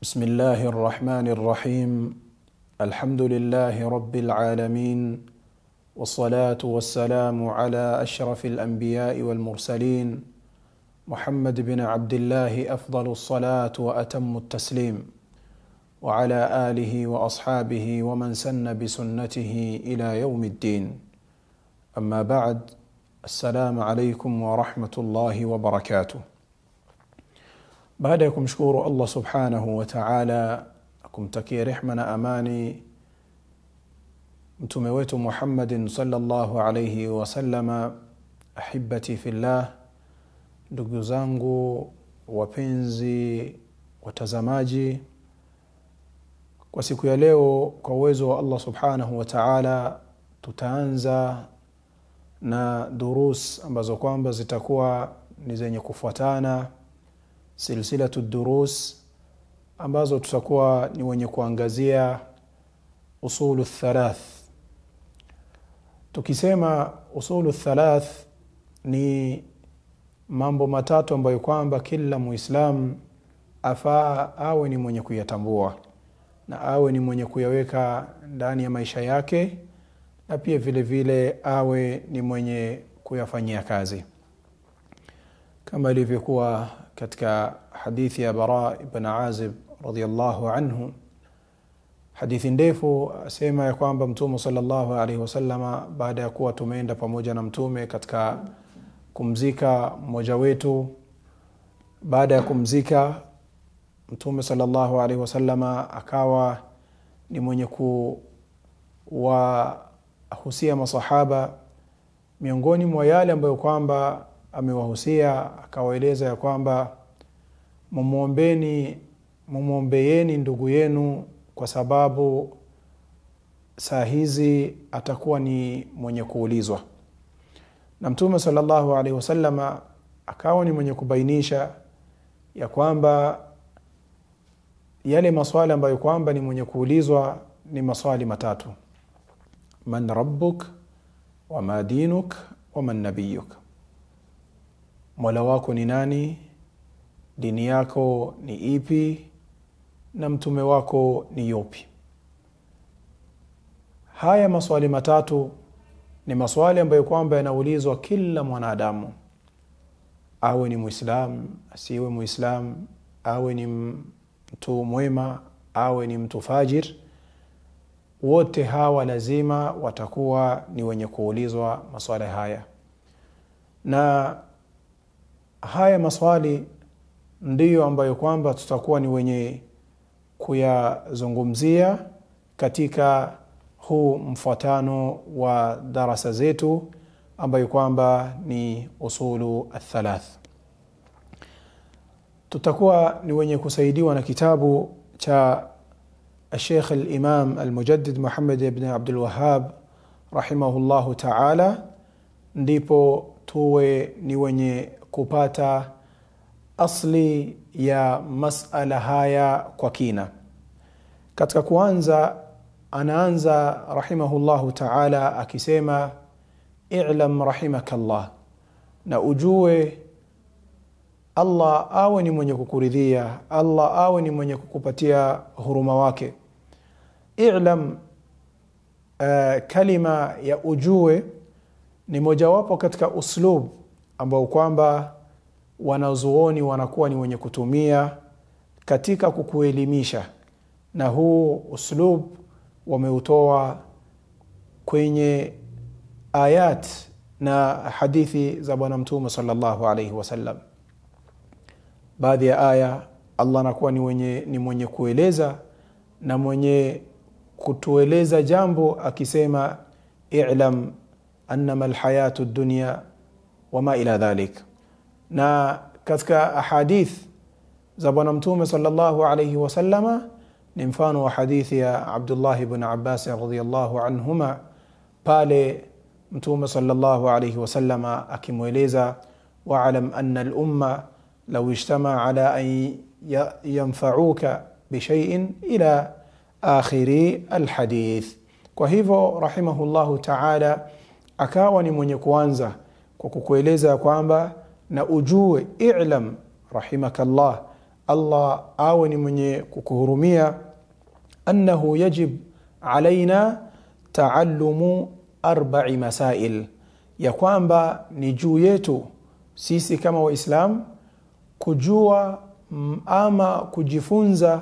بسم الله الرحمن الرحيم. الحمد لله رب العالمين، والصلاة والسلام على أشرف الأنبياء والمرسلين، محمد بن عبد الله أفضل الصلاة وأتم التسليم، وعلى آله وأصحابه ومن سن بسنته إلى يوم الدين. أما بعد، السلام عليكم ورحمة الله وبركاته. baada ya kumshukuru Allah subhanahu wa ta'ala, kumtakia rehma na amani mtume wetu Muhammadin sallallahu alayhi wa sallama, ahibati fillah, ndugu zangu wapenzi watazamaji, kwa siku ya leo kwa uwezo wa Allah subhanahu wa ta'ala tutaanza na durus ambazo kwamba zitakuwa ni zenye kufuatana, silsilatu durus ambazo tutakuwa ni wenye kuangazia usulu thalath. Tukisema usulu thalath ni mambo matatu ambayo kwamba kila muislam afaa awe ni mwenye kuyatambua na awe ni mwenye kuyaweka ndani ya maisha yake, na pia vile vile awe ni mwenye kuyafanyia kazi, kama ilivyokuwa katika hadithi ya Bara ibn Azib radhiyallahu anhu. Hadithi ndefu asema ya kwamba Mtume sallallahu alaihi wasallama, baada ya kuwa tumeenda pamoja na Mtume katika kumzika mmoja wetu, baada ya kumzika Mtume sallallahu alaihi wasallama akawa ni mwenye kuwahusia masahaba, miongoni mwa yale ambayo kwamba amewahusia akawaeleza ya kwamba mumuombeeni ndugu yenu, kwa sababu saa hizi atakuwa ni mwenye kuulizwa. Na Mtume sallallahu alaihi wasallama akawa ni mwenye kubainisha ya kwamba yale maswali ambayo kwamba ni mwenye kuulizwa ni maswali matatu: man rabbuk, wa ma dinuk, wa man nabiyuk. Mola wako ni nani, dini yako ni ipi, na mtume wako ni yupi? Haya maswali matatu ni maswali ambayo kwamba yanaulizwa kila mwanadamu, awe ni muislam, asiwe muislam, awe ni mtu mwema, awe ni mtu fajir. Wote hawa lazima watakuwa ni wenye kuulizwa maswali haya, na haya maswali ndiyo ambayo kwamba tutakuwa ni wenye kuyazungumzia katika huu mfuatano wa darasa zetu ambayo kwamba ni usulu athalath. Tutakuwa ni wenye kusaidiwa na kitabu cha Sheikh al-Imam al-Mujaddid Muhammad ibn Abdul Wahhab rahimahullahu ta'ala, ndipo tuwe ni wenye kupata asli ya masala haya kwa kina. Katika kuanza, anaanza rahimahullahu ta'ala akisema i'lam rahimakallah, na ujue Allah awe ni mwenye kukuridhia, Allah awe ni mwenye kukupatia huruma wake. I'lam, kalima ya ujue ni mojawapo katika uslub ambao kwamba wanazuoni wanakuwa ni wenye kutumia katika kukuelimisha, na huu uslub wameutoa kwenye ayat na hadithi za Bwana Mtume sallallahu alaihi wasallam. Baadhi ya aya Allah anakuwa ni mwenye kueleza na mwenye kutueleza jambo akisema i'lam annama alhayatu ad-dunya wama ila dhalik. Na katika ahadith za Bwana Mtume sallallahu alayhi wasallama ni mfano wa hadithi ya Abdullah ibn Abbas radhiyallahu anhuma, pale Mtume sallallahu alayhi wasallama akimweleza wa'lam anna al-umma law ijtama ala an yanfa'uka bi shay'in ila akhiri al-hadith. Kwa hivyo rahimahullahu ta'ala akawa ni mwenye kuanza kwa kukueleza kwamba na ujue i'lam rahimakallah, Allah awe ni mwenye kukuhurumia, annahu yajib alaina taallumu 4 masail, ya kwamba ni juu yetu sisi kama Waislamu kujua ama kujifunza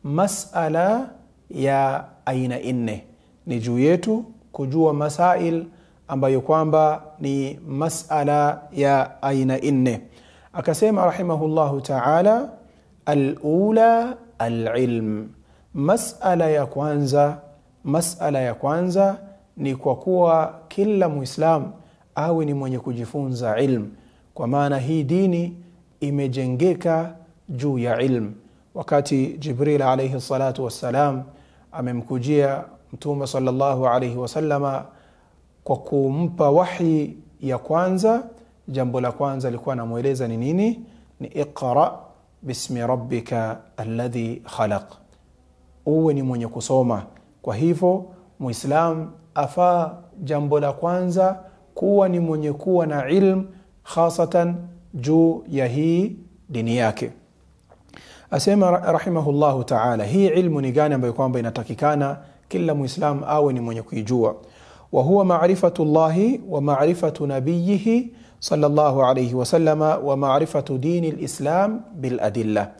masala ya aina 4. Ni juu yetu kujua masail ambayo kwamba ni masala ya aina 4. Akasema rahimahullahu ta'ala, al-ula al-ilm. Masala ya kwanza ni kwa kuwa kila Muislam awe ni mwenye kujifunza ilm, kwa maana hii dini imejengeka juu ya ilm. Wakati Jibril alayhi salatu wassalam amemkujia Mtume sallallahu alayhi wasallama kwa kumpa wahi ya kwanza, jambo la kwanza alikuwa anamueleza ni nini? Ni iqra bismi rabbika alladhi khalaq, uwe ni mwenye kusoma. Kwa hivyo Muislam afaa jambo la kwanza kuwa ni mwenye kuwa na ilm, khasatan juu ya hii dini yake. Asema rahimahullahu ta'ala, hii ilmu ni gani ambayo kwamba inatakikana kila Muislam awe ni mwenye kuijua? Wa huwa ma'rifatullahi wa ma'rifatu nabiyhi sallallahu alayhi wa sallama wa ma'rifatu dini al-islam bil adilla.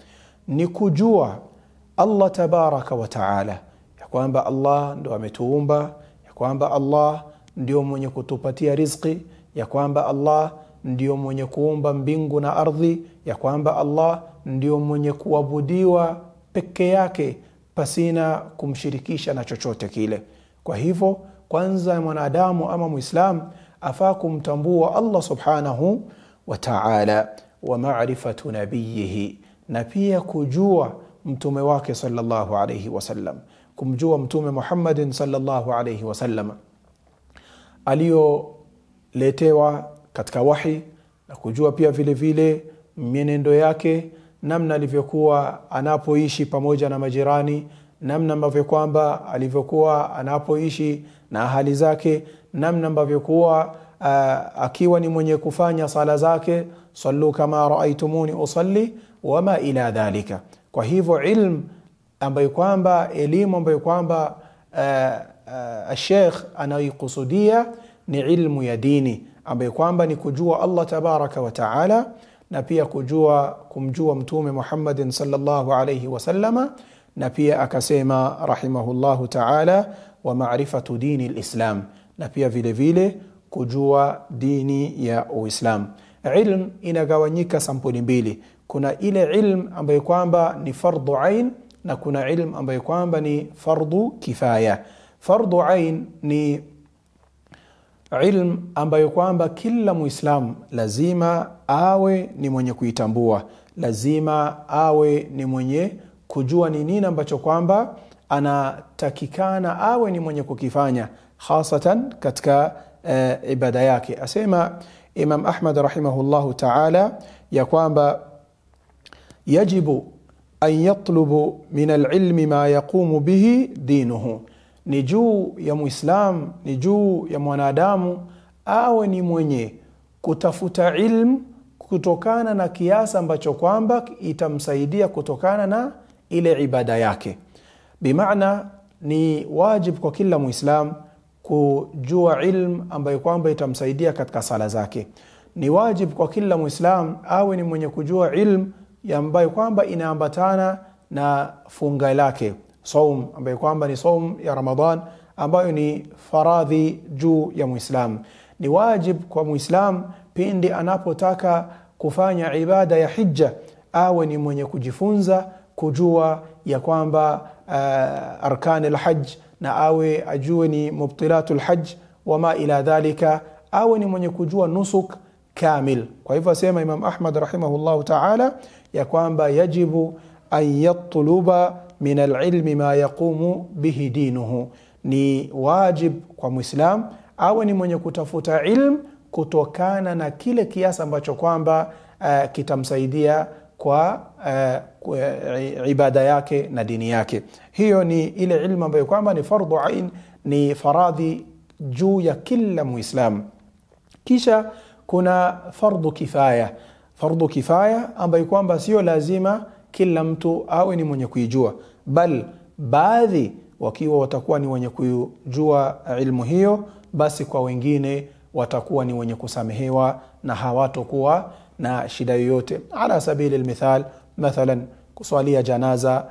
Ni kujua Allah tabaraka wa ta'ala, ya kwamba Allah ndio ametuumba, ya kwamba Allah ndio mwenye kutupatia riziki, ya kwamba Allah ndio mwenye kuumba mbingu na ardhi, ya kwamba Allah ndio mwenye kuabudiwa peke yake pasina kumshirikisha na chochote kile. Kwa hivyo kwanza mwanadamu ama Muislam afaa kumtambua Allah subhanahu wa ta'ala, wa ma'rifatu nabiyhi, na pia kujua mtume wake sallallahu alayhi wasallam, kumjua mtume Muhammadin sallallahu alayhi wasallam aliyoletewa katika wahi, na kujua pia vile vile mienendo yake, namna alivyokuwa anapoishi pamoja na majirani, namna ambavyo kwamba alivyokuwa anapoishi na ahali zake, namna ambavyo kuwa akiwa ni mwenye kufanya sala zake, sallu kama raaitumuni usalli wama ila dhalika. Kwa hivyo ilmu ambayo kwamba elimu ambayo kwamba Sheikh anaikusudia ni ilmu ya dini, ambayo kwamba ni kujua Allah tabaraka wa taala, na pia kumjua mtume Muhammadin sallallahu alayhi wasallama, na pia akasema rahimahullahu taala wa ma'rifatu dini al-islam, na pia vile vile kujua dini ya Uislamu. Ilm inagawanyika sampuli mbili. Kuna ile ilm ambayo kwamba ni fardhu ain, na kuna ilm ambayo kwamba ni fardhu kifaya. Fardhu ain ni ilm ambayo kwamba kila Muislam lazima awe ni mwenye kuitambua, lazima awe ni mwenye kujua ni nini ambacho kwamba anatakikana awe ni mwenye kukifanya, hasatan katika ibada yake. Asema Imam Ahmad rahimahullahu ta'ala ya kwamba yajibu an yatlubu min al-ilmi ma yaqumu bihi dinuhu. Ni juu ya Muislam, ni juu ya mwanadamu awe ni mwenye kutafuta ilmu kutokana na kiasi ambacho kwamba itamsaidia kutokana na ile ibada yake. Bimaana ni wajib kwa kila Muislam kujua ilmu ambayo kwamba itamsaidia katika sala zake. Ni wajib kwa kila Muislam awe ni mwenye kujua ilmu ambayo kwamba inaambatana na funga lake, saum ambayo kwamba ni saum ya Ramadhan ambayo ni faradhi juu ya Muislam. Ni wajib kwa Muislam pindi anapotaka kufanya ibada ya hija awe ni mwenye kujifunza kujua ya kwamba arkan al-hajj, na awe ajue ni mubtilatul hajj wama ila dhalika, awe ni mwenye kujua nusuk kamil. Kwa hivyo asema Imam Ahmad rahimahullahu ta'ala ya kwamba yajibu an yatluba min al-ilmi ma yaqumu bihi dinuhu. Ni wajib kwa Muislam awe ni mwenye kutafuta ilmu kutokana na kile kiasi ambacho kwamba kitamsaidia kwa ibada yake na dini yake. Hiyo ni ile ilmu ambayo kwamba ni fardhu ain, ni faradhi juu ya kila Muislam. Kisha kuna fardhu kifaya. Fardhu kifaya ambayo kwamba sio lazima kila mtu awe ni mwenye kuijua, bal baadhi wakiwa watakuwa ni wenye kujua ilmu hiyo, basi kwa wengine watakuwa ni wenye kusamehewa na hawatokuwa na shida yoyote. Ala sabili almithal, mathalan kuswalia janaza,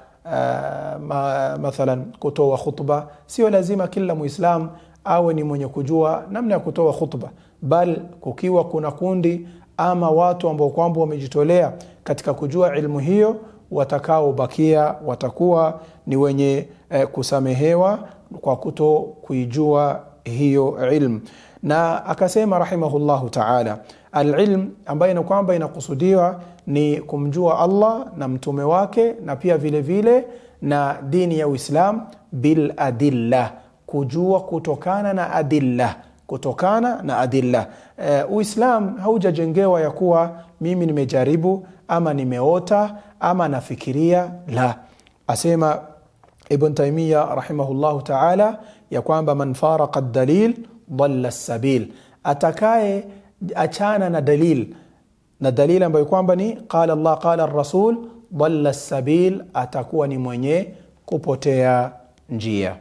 mathalan kutoa khutba. Sio lazima kila muislam awe ni mwenye kujua namna ya kutoa khutba, bal kukiwa kuna kundi ama watu ambao kwamba wamejitolea katika kujua ilmu hiyo, watakaobakia watakuwa ni wenye kusamehewa kwa kuto kuijua hiyo ilmu. Na akasema rahimahullahu ta'ala, alilm ambayo ni kwamba inakusudiwa ni kumjua Allah na mtume wake, na pia vile vile na dini ya Uislamu, bil adilla, kujua kutokana na adilla, kutokana na adilla. Uislamu haujajengewa ya kuwa mimi nimejaribu ama nimeota ama nafikiria, la. Asema Ibn Taymiyyah rahimahullahu ta'ala ya kwamba man faraqa ad-dalil dhalla as-sabil, atakaye achana na dalil, na dalili ambayo kwamba ni qala Allah qala ar-rasul, dhalla as-sabil, atakuwa ni mwenye kupotea njia.